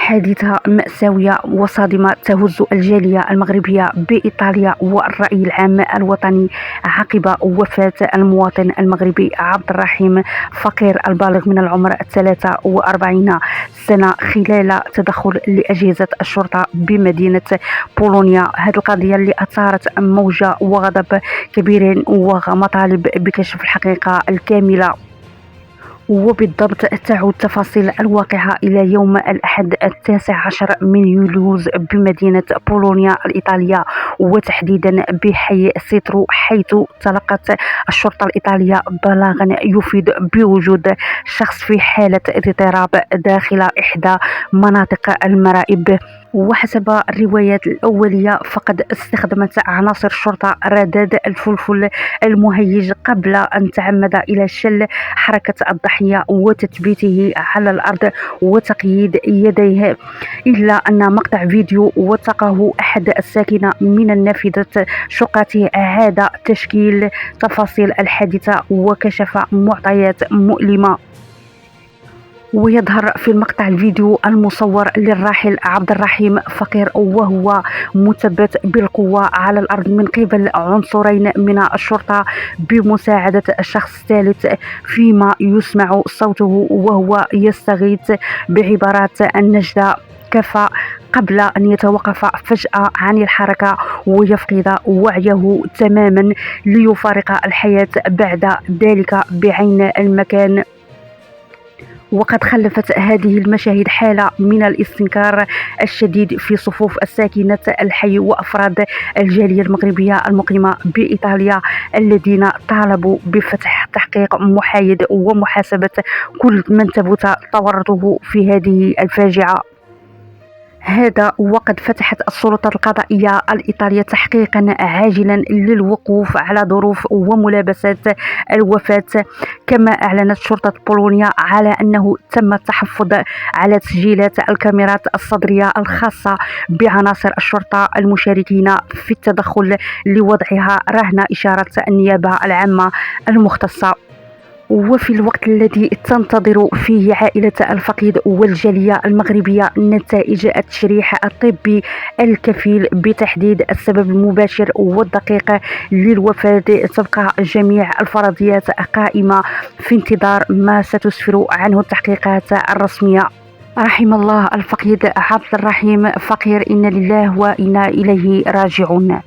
حادثة مأساوية وصادمة تهز الجالية المغربية بإيطاليا والرأي العام الوطني عقب وفاة المواطن المغربي عبد الرحيم فقير البالغ من العمر 43 سنة خلال تدخل لأجهزة الشرطة بمدينة بولونيا. هذه القضية اللي أثارت موجة وغضب كبير ومطالب بكشف الحقيقة الكاملة، وبالضبط تعود تفاصيل الواقعة إلى يوم الأحد 19 من يوليوز بمدينة بولونيا الإيطالية، وتحديدا بحي سيترو، حيث تلقت الشرطة الإيطالية بلاغا يفيد بوجود شخص في حالة اضطراب داخل إحدى مناطق المرائب. وحسب الروايات الأولية فقد استخدمت عناصر الشرطة رذاذ الفلفل المهيج قبل أن تعمد إلى شل حركة الضحية وتثبيته على الأرض وتقييد يديه، إلا أن مقطع فيديو وثقه أحد الساكنة من النافذة شقته عاد تشكيل تفاصيل الحادثة وكشف معطيات مؤلمة. ويظهر في المقطع الفيديو المصور للراحل عبد الرحيم فقير وهو مثبت بالقوة على الأرض من قبل عنصرين من الشرطة بمساعدة الشخص الثالث، فيما يسمع صوته وهو يستغيث بعبارات النجدة كفى قبل أن يتوقف فجأة عن الحركة ويفقد وعيه تماما ليفارق الحياة بعد ذلك بعين المكان. وقد خلفت هذه المشاهد حالة من الاستنكار الشديد في صفوف الساكنة الحي وأفراد الجالية المغربية المقيمة بإيطاليا، الذين طالبوا بفتح تحقيق محايد ومحاسبة كل من ثبت تورطه في هذه الفاجعة. هذا وقد فتحت السلطة القضائية الإيطالية تحقيقا عاجلا للوقوف على ظروف وملابسات الوفاة، كما أعلنت شرطة بولونيا على أنه تم التحفظ على تسجيلات الكاميرات الصدرية الخاصة بعناصر الشرطة المشاركين في التدخل لوضعها رهن إشارة النيابة العامة المختصة. وفي الوقت الذي تنتظر فيه عائلة الفقيد والجالية المغربية نتائج التشريح الطبي الكفيل بتحديد السبب المباشر والدقيق للوفاة، تبقى جميع الفرضيات قائمة في انتظار ما ستسفر عنه التحقيقات الرسمية. رحم الله الفقيد عبد الرحيم فقير، إن لله وإنا إليه راجعون.